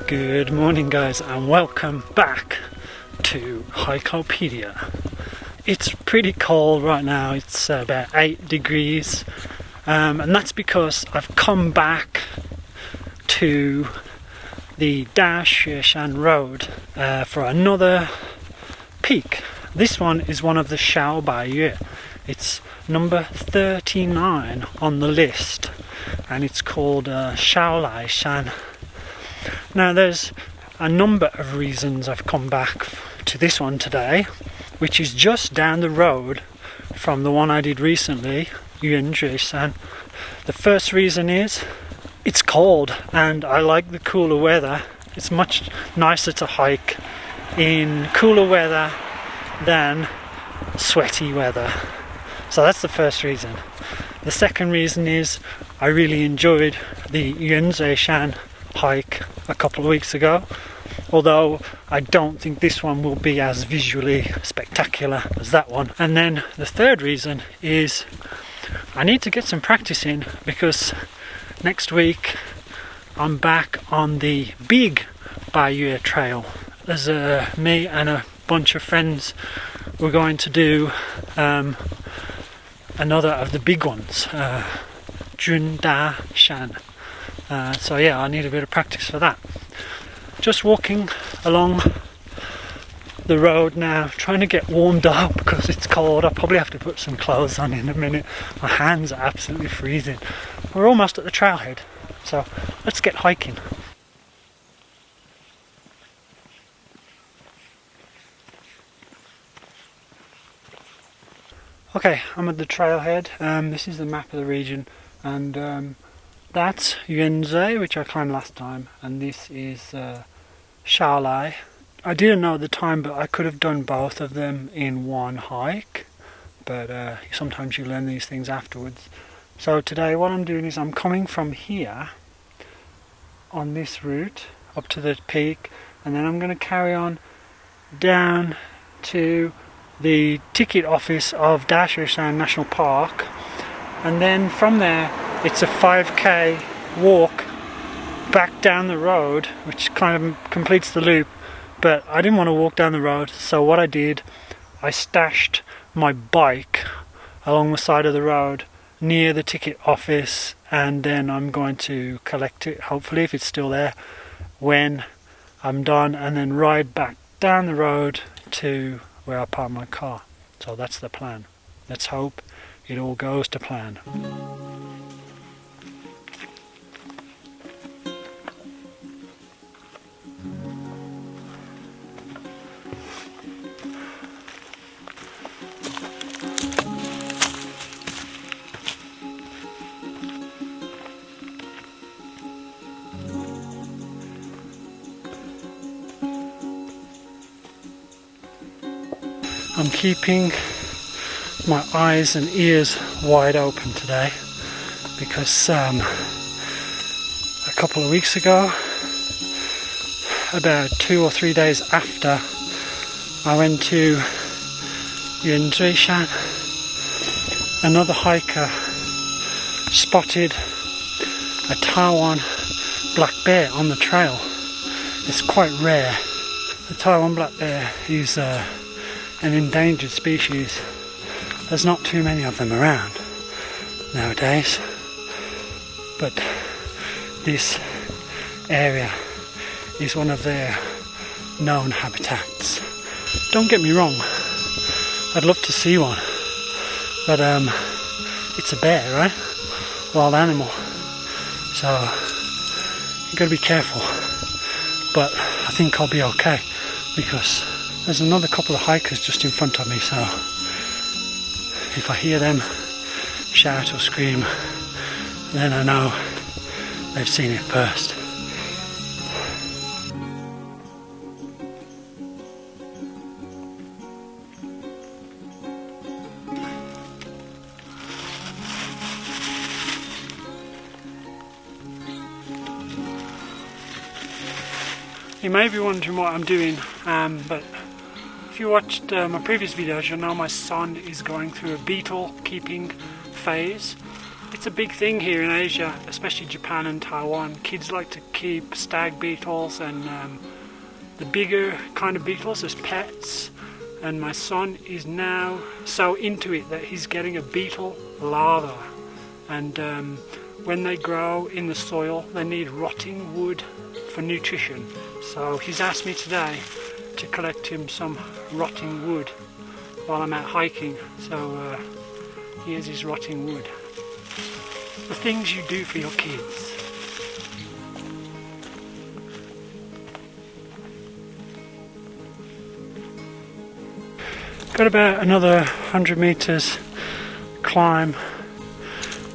Good morning guys and welcome back to Hikelopedia. It's pretty cold right now, it's about 8 degrees and that's because I've come back to the Daxueshan Road for another peak. This one is one of the Xiaolai A. It's number 39 on the list and it's called Xiaolai Shan. Now there's a number of reasons I've come back to this one today, which is just down the road from the one I did recently, Yuanzui. The first reason is it's cold and I like the cooler weather. It's much nicer to hike in cooler weather than sweaty weather. So that's the first reason. The second reason is I really enjoyed the Yuanzui hike a couple of weeks ago, although I don't think this one will be as visually spectacular as that one. And then the third reason is I need to get some practice in because next week I'm back on the big Bayou trail. There's me and a bunch of friends. We're going to do another of the big ones, Daxueshan. So yeah, I need a bit of practice for that. Just walking along the road now, trying to get warmed up because it's cold. I'll probably have to put some clothes on in a minute. My hands are absolutely freezing. We're almost at the trailhead, so let's get hiking. Okay, I'm at the trailhead. This is the map of the region, and that's Yuanzui, which I climbed last time, and this is Xiaolai. I didn't know at the time, but I could have done both of them in one hike, but sometimes you learn these things afterwards. So today what I'm doing is I'm coming from here on this route up to the peak, and then I'm going to carry on down to the ticket office of Daxueshan National Park, and then from there it's a 5k walk back down the road, which kind of completes the loop. But I didn't want to walk down the road, so what I did, I stashed my bike along the side of the road near the ticket office, and then I'm going to collect it, hopefully if it's still there, when I'm done, and then ride back down the road to where I park my car. So that's the plan. Let's hope it all goes to plan. I'm keeping my eyes and ears wide open today because a couple of weeks ago, about 2 or 3 days after I went to Yuanzui, another hiker spotted a Taiwan black bear on the trail. It's quite rare. The Taiwan black bear is an endangered species. There's not too many of them around nowadays, but this area is one of their known habitats. Don't get me wrong, I'd love to see one, but it's a bear, right? Wild animal, so you gotta be careful, but I think I'll be okay because there's another couple of hikers just in front of me, so if I hear them shout or scream, then I know they've seen it first. You may be wondering what I'm doing, but if you watched my previous videos, you'll know my son is going through a beetle keeping phase. It's a big thing here in Asia, especially Japan and Taiwan. Kids like to keep stag beetles and the bigger kind of beetles as pets. And my son is now so into it that he's getting a beetle larva. And when they grow in the soil, they need rotting wood for nutrition. So he's asked me today to collect him some rotting wood while I'm out hiking. So here's his rotting wood. The things you do for your kids. Got about another 100 meters climb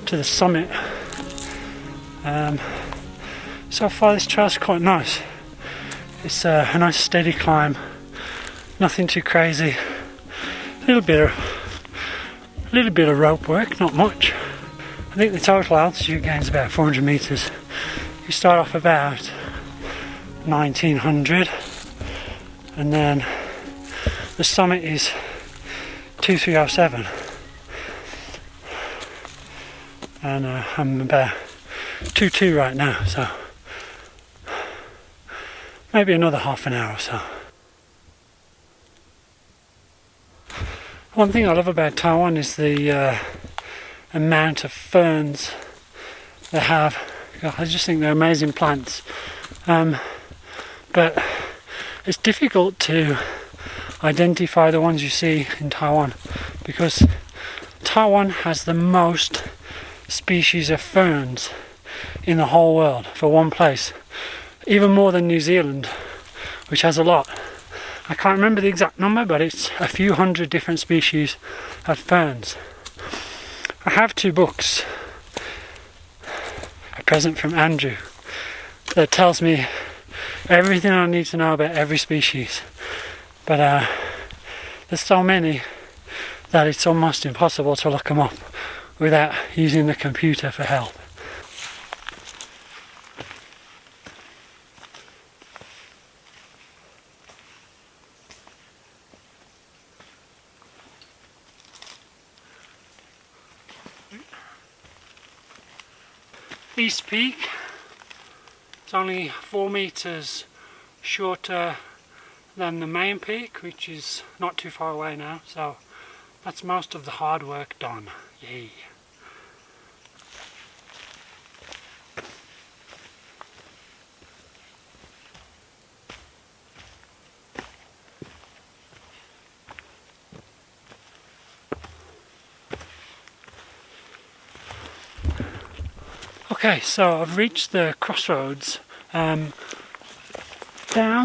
to the summit. So far this trail's quite nice. It's a nice steady climb, nothing too crazy. A little bit of rope work, not much. I think the total altitude gain is about 400 meters. You start off about 1900, and then the summit is 2307, and I'm about 22 right now, so maybe another half an hour or so. One thing I love about Taiwan is the amount of ferns they have. I just think they're amazing plants, but it's difficult to identify the ones you see in Taiwan because Taiwan has the most species of ferns in the whole world for one place, even more than New Zealand, which has a lot. I can't remember the exact number, but it's a few hundred different species of ferns. I have 2 books, a present from Andrew, that tells me everything I need to know about every species, but there's so many that it's almost impossible to look them up without using the computer for help. East Peak, it's only 4 meters shorter than the main peak, which is not too far away now, so that's most of the hard work done. Yay! Okay, so I've reached the crossroads. Down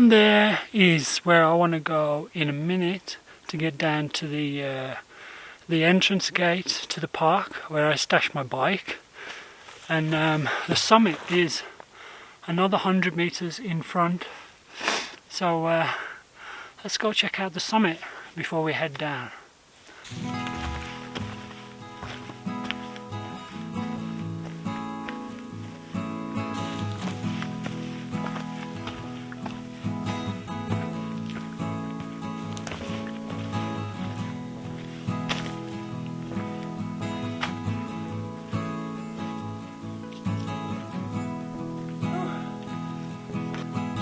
there is where I want to go in a minute to get down to the entrance gate to the park where I stash my bike. And the summit is another 100 meters in front. So let's go check out the summit before we head down.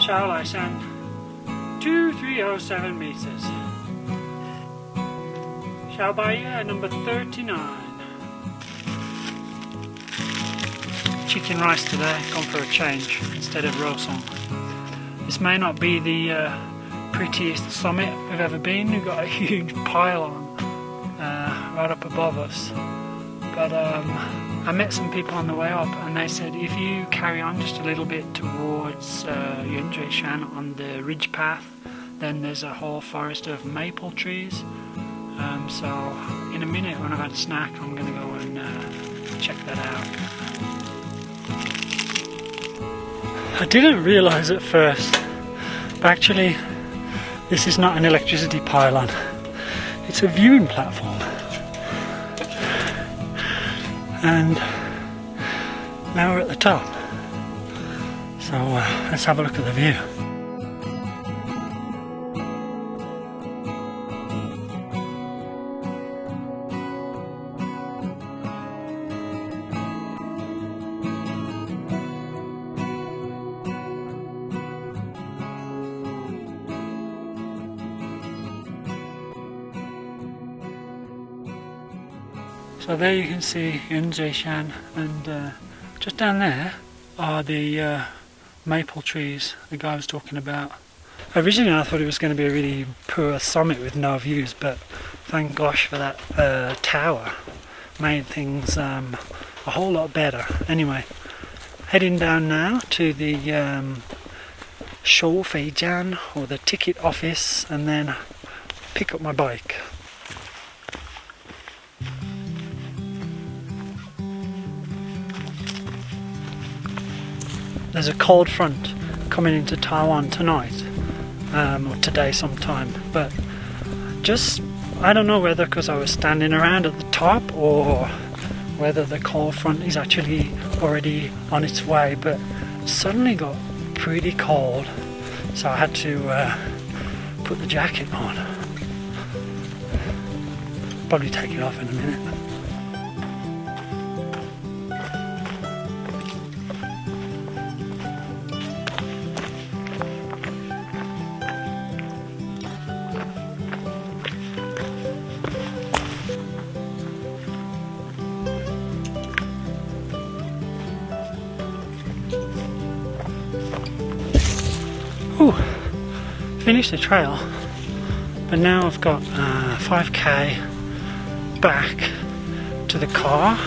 Shaolai Sand, 2307 meters. Xiaolai A, number 39. Chicken rice today, gone for a change instead of rosong. This may not be the prettiest summit we've ever been. We've got a huge pylon right up above us. But I met some people on the way up and they said if you carry on just a little bit towards Daxueshan on the ridge path, then there's a whole forest of maple trees. So in a minute when I've had a snack I'm going to go and check that out. I didn't realise at first, but actually this is not an electricity pylon, it's a viewing platform. And now we're at the top, so let's have a look at the view. So there you can see Daxueshan, and just down there are the maple trees the guy was talking about. Originally I thought it was going to be a really poor summit with no views, but thank gosh for that tower. Made things a whole lot better. Anyway, heading down now to the Xiaolai, or the ticket office, and then pick up my bike. There's a cold front coming into Taiwan tonight, or today sometime, but just, I don't know whether because I was standing around at the top or whether the cold front is actually already on its way, but it suddenly got pretty cold, so I had to put the jacket on. Probably take it off in a minute. Ooh, finished the trail, but now I've got 5k back to the car.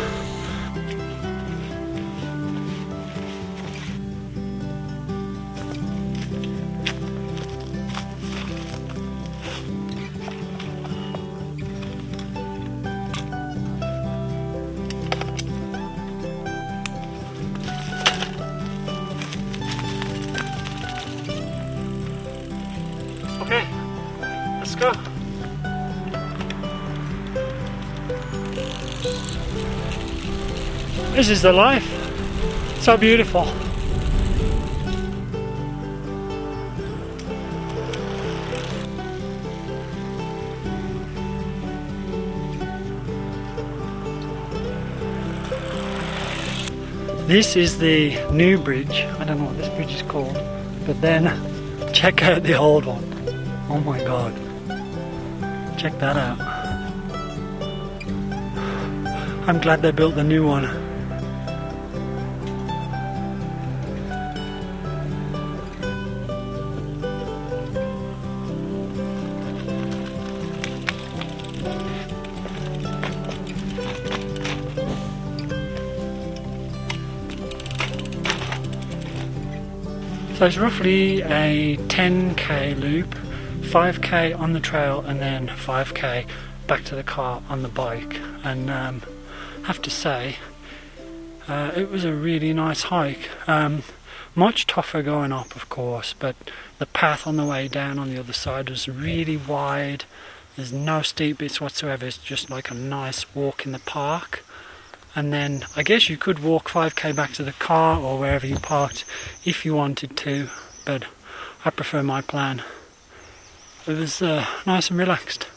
Okay, let's go. This is the life. So beautiful. This is the new bridge. I don't know what this bridge is called, but then check out the old one. Oh my god. Check that out. I'm glad they built the new one. So it's roughly a 10k loop, 5k on the trail, and then 5k back to the car on the bike. And I have to say, it was a really nice hike. Much tougher going up, of course, but the path on the way down on the other side was really wide. There's no steep bits whatsoever. It's just like a nice walk in the park. And then I guess you could walk 5k back to the car or wherever you parked if you wanted to, but I prefer my plan. It was nice and relaxed.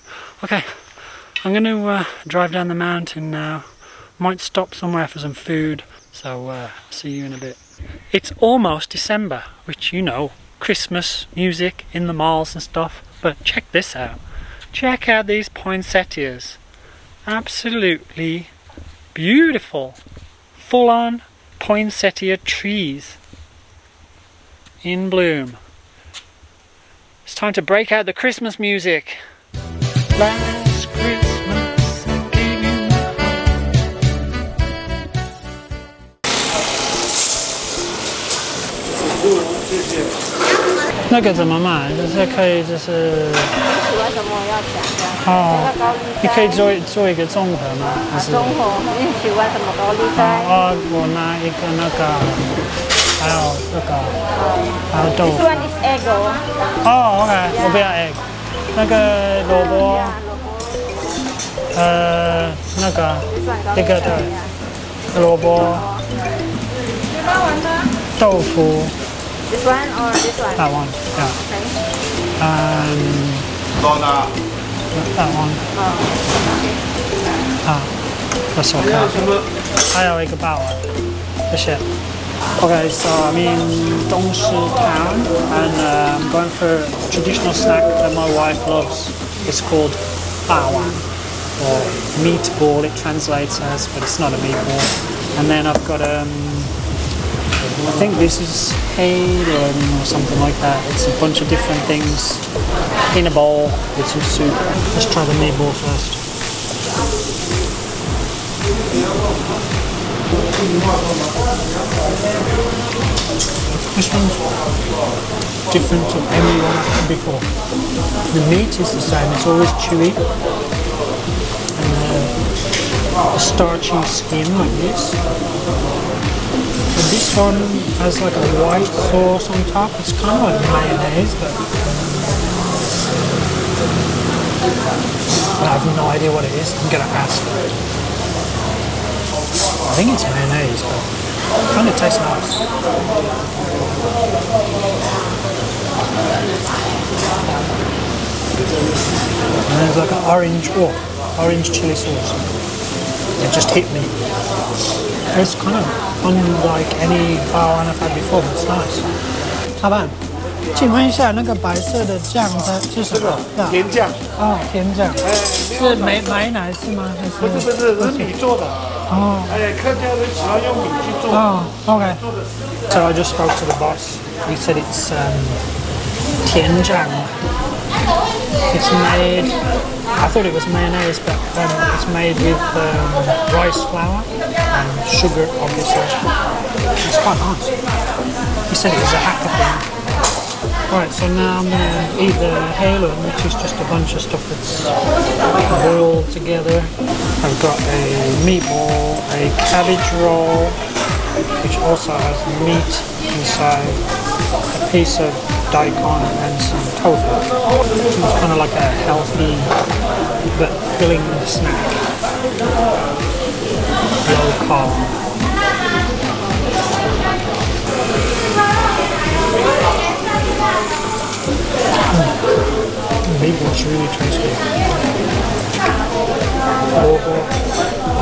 Okay, I'm going to drive down the mountain now. Might stop somewhere for some food, so see you in a bit. It's almost December, which, you know, Christmas music in the malls and stuff, but check this out. Check out these poinsettias. Absolutely beautiful, full-on poinsettia trees in bloom. It's time to break out the Christmas music. Last Christmas I gave you my heart. 那个怎么卖？就是可以，就是。喜欢什么要讲的？哦，你可以做一个综合吗？综合，你喜欢什么高丽菜？哦，我拿一个那个，还有这个，还有豆腐。This one is egg 哦。OK， 我不要 egg。那个萝卜。那个一个对，萝卜。豆腐。This one or this one? That one, yeah. Okay. That one. That's okay. 还有一个霸王，谢谢。Okay, so I'm in Dongshi town, and I'm going for a traditional snack that my wife loves. It's called 霸王. or meatball it translates as, but it's not a meatball. And then I've got I think this is Hikelopedia or something like that. It's a bunch of different things in a bowl with some soup. Let's try the meatball first. This one's different to any one I've had before. The meat is the same, it's always chewy. And a starchy skin like this. And this one has like a white sauce on top. It's kind of like mayonnaise, but I have no idea what it is. I'm gonna ask. I think it's mayonnaise, but it kind of tastes nice. And there's like an orange chili sauce. It just hit me. It's kind of unlike any bao I've had before, but it's nice. 老板，请问一下，那个白色的酱它是什么？甜酱。哦，甜酱。是美乃滋吗？不是，是米做的。哦。客家人喜欢用米去做。哦 ，OK。So I just spoke to the boss. He said it's 甜酱. It's made. I thought it was mayonnaise, but it's made with rice flour and sugar, obviously. It's quite nice. He said it was a hacker thing. Right, so now I'm going to eat the halum, which is just a bunch of stuff that's boiled together. I've got a meatball, a cabbage roll, which also has meat inside, a piece of daikon and some tofu. It's kind of like a healthy but filling snack. Low carb. The meatball's really tasty.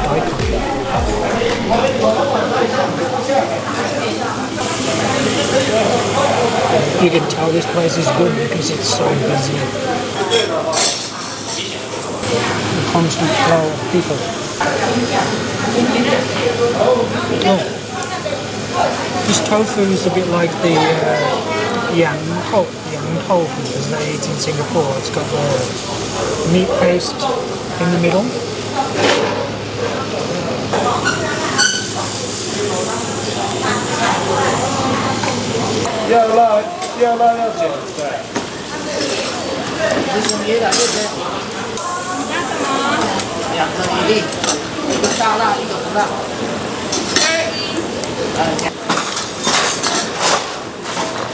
Daikon. You can tell this place is good because it's so busy. The constant flow of people. Oh. This tofu is a bit like the yang tofu as they eat in Singapore. It's got the meat paste in the middle.要辣要减，对。这是你的，这是。2个一粒，一个大辣，一个不辣。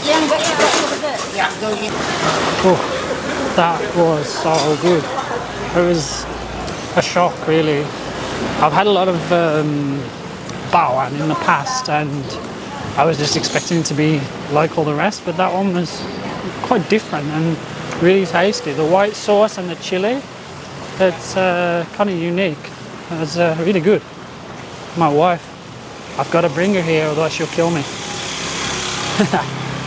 2个1个是不是？2个1。Oh, that was so good. It was a shock, really. I've had a lot of bao in the past, and I was just expecting it to be like all the rest, but that one was quite different and really tasty. The white sauce and the chili, it's kind of unique. It's really good. My wife, I've got to bring her here, otherwise she'll kill me.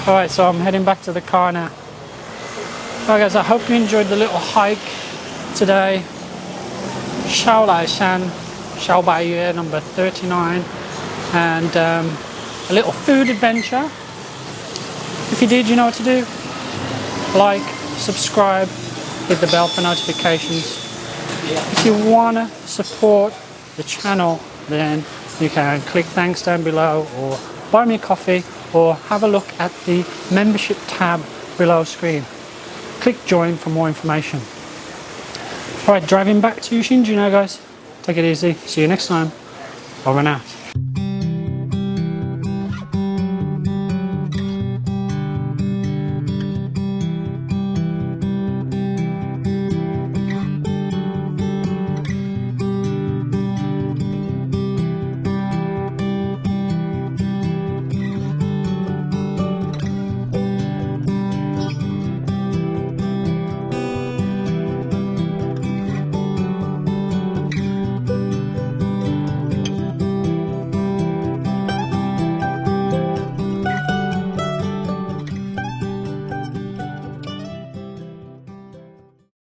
Alright, so I'm heading back to the car now. Alright guys, I hope you enjoyed the little hike today. Shaolai A number 39, and a little food adventure. If you did, you know what to do. Like, subscribe, hit the bell for notifications. If you want to support the channel, then you can click thanks down below, or buy me a coffee, or have a look at the membership tab below screen. Click join for more information. Alright, driving back to Shinju now guys. Take it easy. See you next time. Over and out.